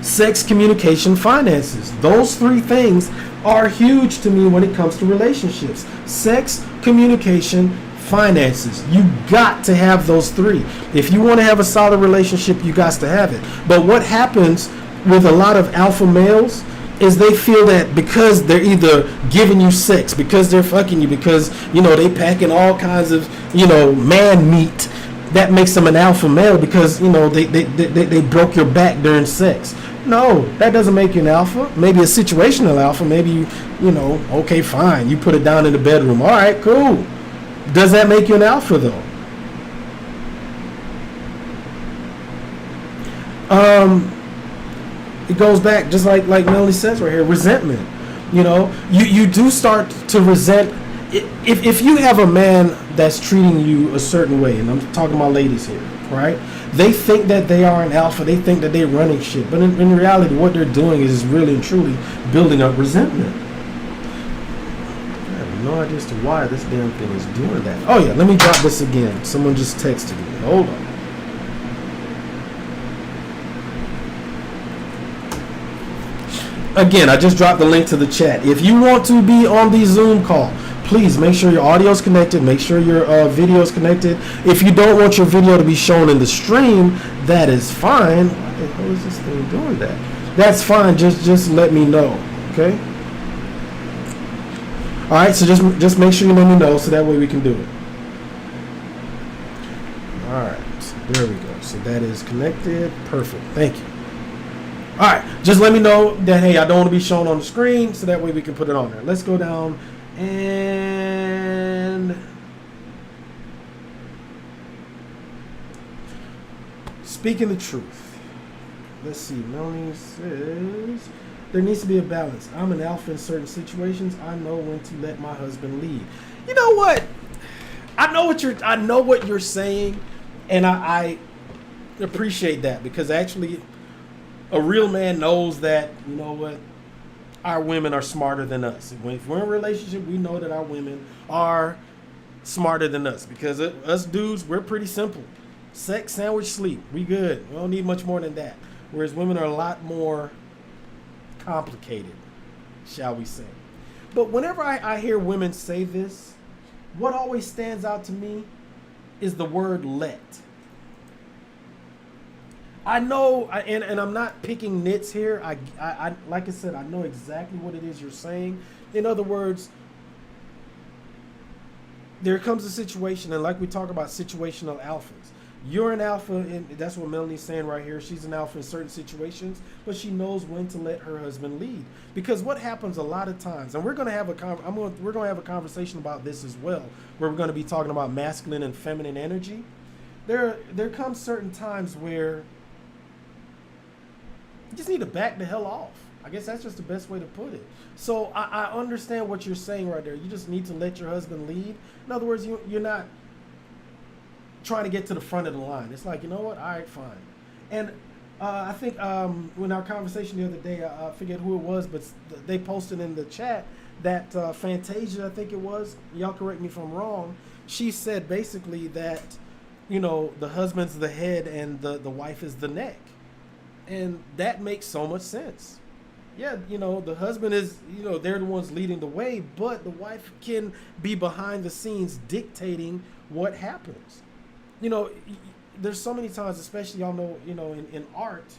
sex, communication, finances. Those three things are huge to me when it comes to relationships. Sex, communication, finances. You got to have those three. If you want to have a solid relationship, you got to have it. But what happens with a lot of alpha males is they feel that because they're either giving you sex, because they're fucking you, because, you know, they packing all kinds of, you know, man meat, that makes them an alpha male because, you know, they broke your back during sex. No, that doesn't make you an alpha. Maybe a situational alpha. Maybe you know, okay, fine. You put it down in the bedroom. All right, cool. Does that make you an alpha though? It goes back just like Melanie says right here, resentment. You know, you do start to resent if you have a man that's treating you a certain way, and I'm talking about ladies here, right? They think that they are an alpha, they think that they're running shit, but in reality what they're doing is really and truly building up resentment. I have no idea as to why this damn thing is doing that. Oh yeah, let me drop this again. Someone just texted me. Hold on. Again, I just dropped the link to the chat. If you want to be on the Zoom call, please make sure your audio is connected. Make sure your video is connected. If you don't want your video to be shown in the stream, that is fine. Why the hell is this thing doing that? That's fine. Just let me know. Okay. All right. So just make sure you let me know so that way we can do it. All right. So there we go. So that is connected. Perfect. Thank you. All right, just let me know that, hey, I don't want to be shown on the screen, so that way we can put it on there. Let's go down and speaking the truth. Let's see, Melanie says, there needs to be a balance. I'm an alpha in certain situations. I know when to let my husband lead. You know what? I know what you're saying, and I appreciate that because actually a real man knows that, you know what, our women are smarter than us. If we're in a relationship, we know that our women are smarter than us because us dudes, we're pretty simple. Sex, sandwich, sleep. We good. We don't need much more than that. Whereas women are a lot more complicated, shall we say. But whenever I hear women say this, what always stands out to me is the word let. I know, and I'm not picking nits here. I like I said, I know exactly what it is you're saying. In other words, there comes a situation, and like we talk about situational alphas. You're an alpha, and that's what Melanie's saying right here. She's an alpha in certain situations, but she knows when to let her husband lead. Because what happens a lot of times, and we're going to have a conversation about this as well, where we're going to be talking about masculine and feminine energy. There comes certain times where you just need to back the hell off. I guess that's just the best way to put it. So I understand what you're saying right there. You just need to let your husband lead. In other words, you're not trying to get to the front of the line. It's like, you know what? All right, fine. And I think in our conversation the other day, I forget who it was, but they posted in the chat that Fantasia, I think it was, y'all correct me if I'm wrong, she said basically that, you know, the husband's the head and the wife is the neck. And that makes so much sense. Yeah, you know, the husband is, you know, they're the ones leading the way, but the wife can be behind the scenes dictating what happens. You know, there's so many times, especially y'all know, you know, in art,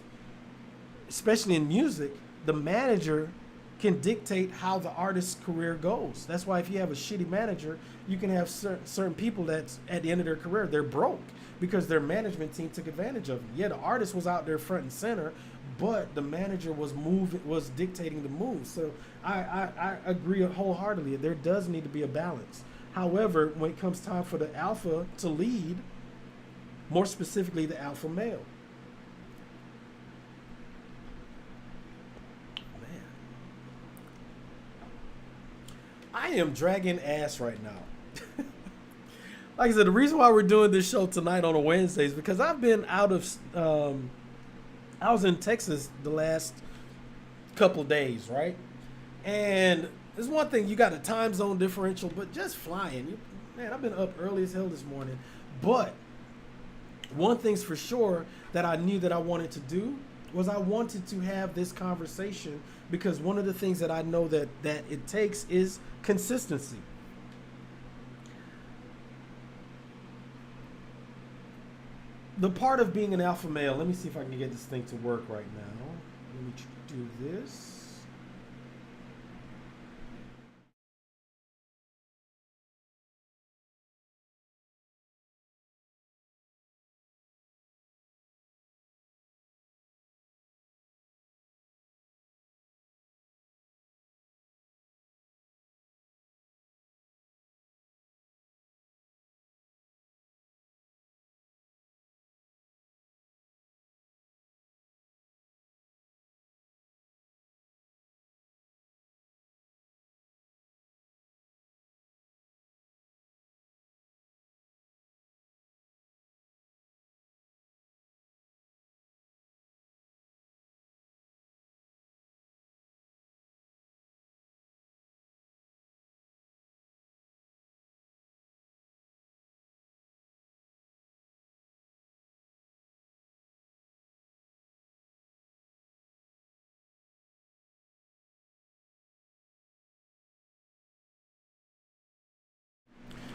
especially in music, the manager can dictate how the artist's career goes. That's why if you have a shitty manager, you can have certain people that's at the end of their career, they're broke because their management team took advantage of them. Yeah, the artist was out there front and center, but the manager was dictating the moves. So I agree wholeheartedly. There does need to be a balance. However, when it comes time for the alpha to lead, more specifically the alpha male, man, I am dragging ass right now. Like I said, the reason why we're doing this show tonight on a Wednesday is because I've been out of, I was in Texas the last couple days, right? And there's one thing, you got a time zone differential, but just flying, man, I've been up early as hell this morning. But one thing's for sure that I knew that I wanted to do was I wanted to have this conversation because one of the things that I know that it takes is consistency. The part of being an alpha male, let me see if I can get this thing to work right now. Let me do this.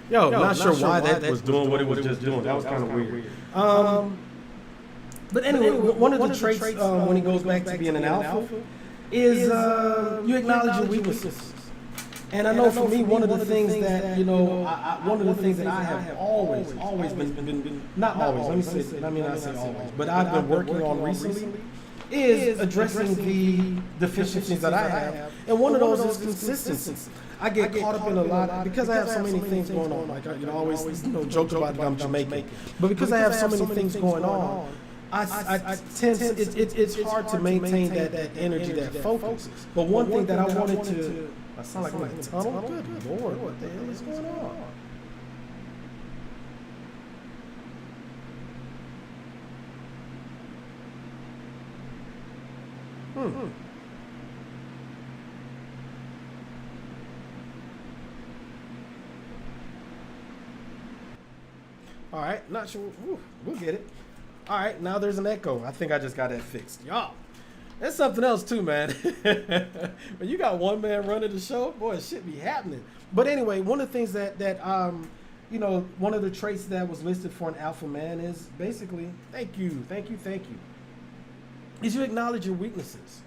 Yo, not sure why that was doing what it was just doing. That was kind of weird. But anyway, one of the traits when he goes back to being an alpha is you acknowledge your weaknesses. And I know for me, one of the things that, one of the things that I have always been, not always, let me not say always, but I've been working on recently is addressing the deficiencies that I have. And one of those is consistency. I get caught up in a lot because I have so many things going on. Like I always joke about that I'm Jamaican, but because I have so many things going on, I tend to, it's hard to maintain that energy, that focus. But one thing that I wanted to, I sound like I'm in a tunnel. Good Lord, what the hell is going on? All right, not sure. We'll get it. All right, now there's an echo. I think I just got that fixed. Y'all, that's something else too, man. When you got one man running the show, boy, shit be happening. But anyway, one of the things that one of the traits that was listed for an alpha man is basically, thank you, is you acknowledge your weaknesses.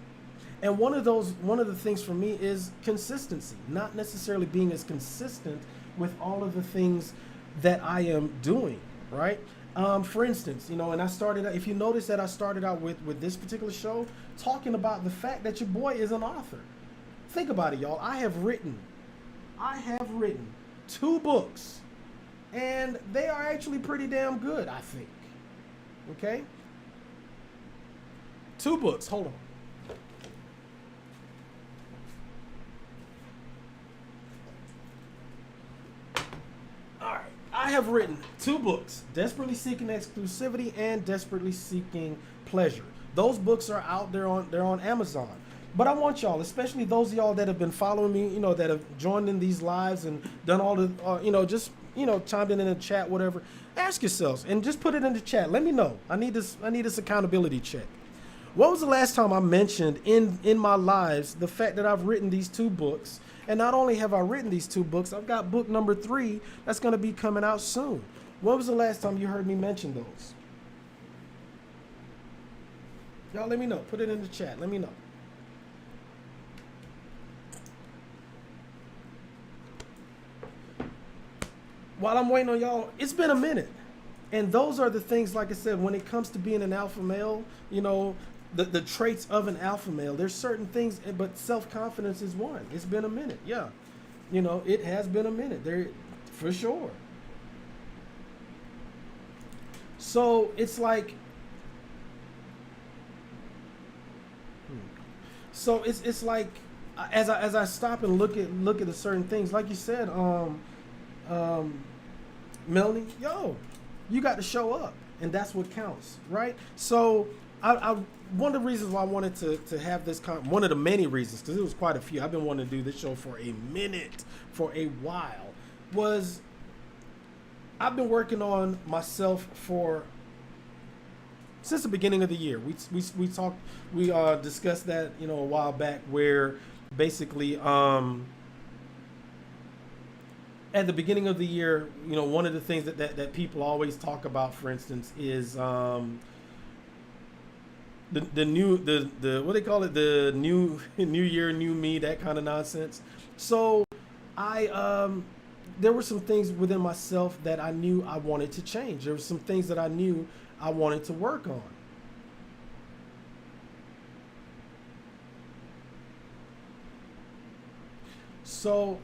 And one of the things for me is consistency, not necessarily being as consistent with all of the things that I am doing, right? For instance, and I started, if you notice that I started out with this particular show talking about the fact that your boy is an author. Think about it, y'all. I have written 2 books, and they are actually pretty damn good, I think. Okay? 2 books, hold on. I have written 2 books, Desperately Seeking Exclusivity and Desperately Seeking Pleasure. Those books are out there they're on Amazon. But I want y'all, especially those of y'all that have been following me, that have joined in these lives and done all the, chimed in the chat, whatever. Ask yourselves and just put it in the chat. Let me know. I need this accountability check. When was the last time I mentioned in my lives the fact that I've written these 2 books? And not only have I written these 2 books, I've got book number 3 that's going to be coming out soon. When was the last time you heard me mention those? Y'all let me know. Put it in the chat. Let me know. While I'm waiting on y'all, it's been a minute. And those are the things, like I said, when it comes to being an alpha male, the traits of an alpha male, there's certain things, but self-confidence is one. It's been a minute. Yeah. It has been a minute there for sure. So it's like, it's like, as I stop and look at the certain things, like you said, Melanie, yo, you got to show up, and that's what counts, right? So I one of the reasons why I wanted to have this one of the many reasons, because it was quite a few, I've been wanting to do this show for a minute, for a while, was I've been working on myself for since the beginning of the year. We discussed that, a while back, where basically at the beginning of the year, one of the things that people always talk about, for instance, is the what they call it, the new year, new me, that kind of nonsense. So I there were some things within myself that I knew I wanted to change. There were some things that I knew I wanted to work on. So,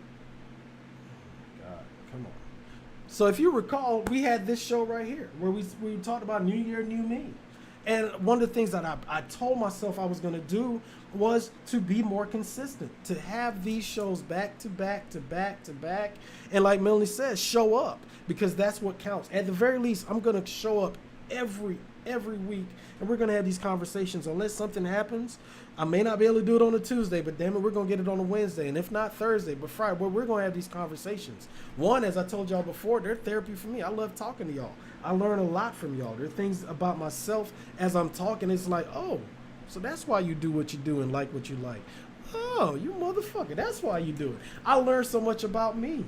God, come on. So if you recall, we had this show right here where we talked about New Year, New Me. And one of the things that I told myself I was going to do was to be more consistent, to have these shows back to back to back to back. And like Melanie says, show up, because that's what counts. At the very least, I'm going to show up every week, and we're going to have these conversations. Unless something happens, I may not be able to do it on a Tuesday, but damn it, we're going to get it on a Wednesday. And if not Thursday, but Friday, well, we're going to have these conversations. One, as I told y'all before, they're therapy for me. I love talking to y'all. I learn a lot from y'all. There are things about myself as I'm talking. It's like, oh, so that's why you do what you do and like what you like. Oh, you motherfucker. That's why you do it. I learned so much about me.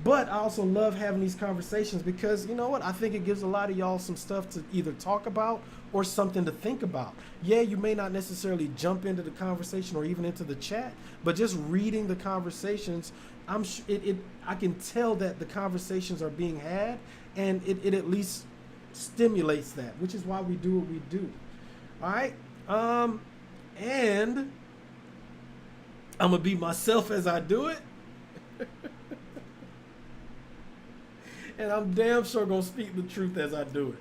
But I also love having these conversations because, you know what? I think it gives a lot of y'all some stuff to either talk about or something to think about. Yeah, you may not necessarily jump into the conversation or even into the chat, but just reading the conversations, I can tell that the conversations are being had, and it at least stimulates that, which is why we do what we do. All right? And I'm going to be myself as I do it. And I'm damn sure going to speak the truth as I do it.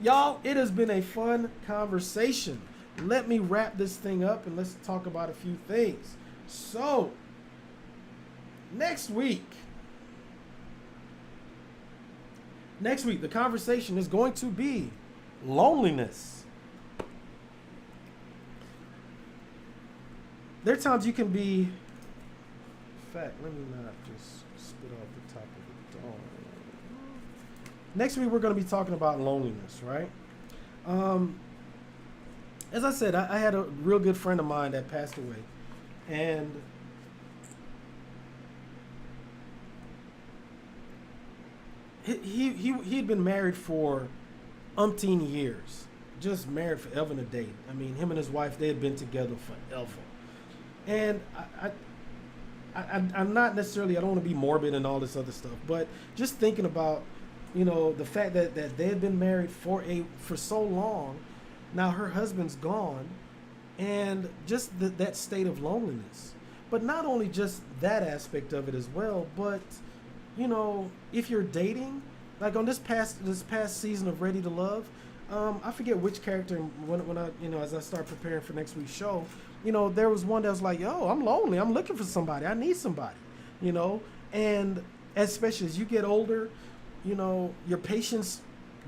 Y'all, it has been a fun conversation. Let me wrap this thing up and let's talk about a few things. So, next week, the conversation is going to be loneliness. There are times you can be, in fact, let me not just spit off the top of the dome. Next week, we're going to be talking about loneliness, right? As I said, I had a real good friend of mine that passed away. And he'd been married for umpteen years. Just married forever and a day. I mean, him and his wife, they had been together forever. And I'm not necessarily, I don't want to be morbid and all this other stuff, but just thinking about, the fact that they had been married for so long. Now her husband's gone, and just that state of loneliness. But not only just that aspect of it as well, but if you're dating, like on this past season of Ready to Love, I forget which character when I as I start preparing for next week's show, there was one that was like, yo, I'm lonely, I'm looking for somebody, I need somebody, and especially as you get older, your patience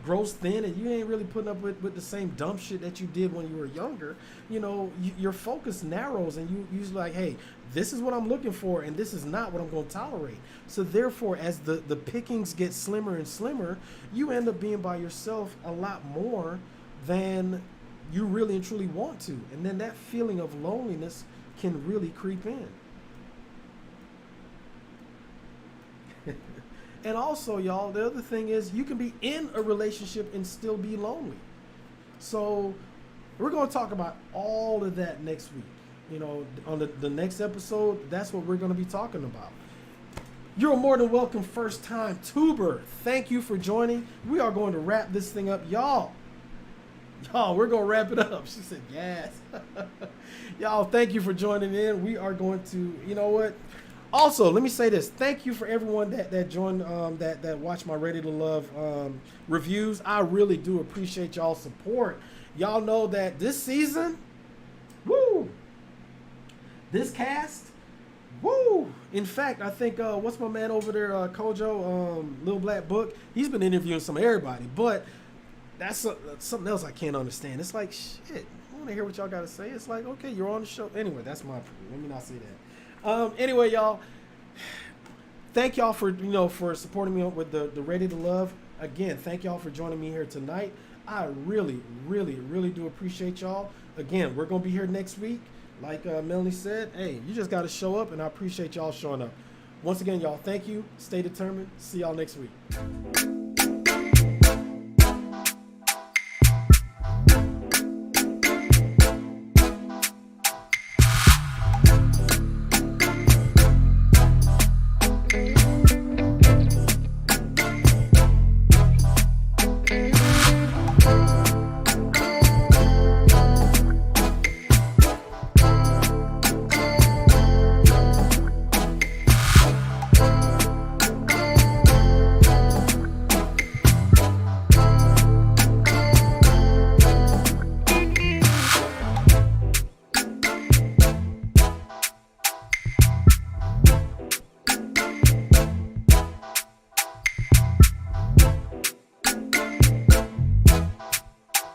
grows thin, and you ain't really putting up with the same dumb shit that you did when you were younger. Your focus narrows, and you're like, hey, this is what I'm looking for, and this is not what I'm going to tolerate. So therefore, as the pickings get slimmer and slimmer, you end up being by yourself a lot more than you really and truly want to. And then that feeling of loneliness can really creep in. And also, y'all, the other thing is you can be in a relationship and still be lonely. So we're going to talk about all of that next week. On the next episode, that's what we're going to be talking about. You're more than welcome, first-time tuber. Thank you for joining. We are going to wrap this thing up. Y'all, we're going to wrap it up. She said, yes. Y'all, thank you for joining in. We are going to, you know what? Also, let me say this. Thank you for everyone that joined, that watched my Ready to Love reviews. I really do appreciate y'all's support. Y'all know that this season, woo, this cast, woo. In fact, I think, what's my man over there, Kojo, Lil Black Book, he's been interviewing some everybody, but that's something else I can't understand. It's like, shit, I want to hear what y'all got to say. It's like, okay, you're on the show. Anyway, that's my opinion. Let me not say that. Anyway, y'all, thank y'all for supporting me with the Ready to Love. Again, thank y'all for joining me here tonight. I really, really, really do appreciate y'all. Again, we're going to be here next week. Like Melanie said, hey, you just got to show up, and I appreciate y'all showing up. Once again, y'all, thank you. Stay determined. See y'all next week.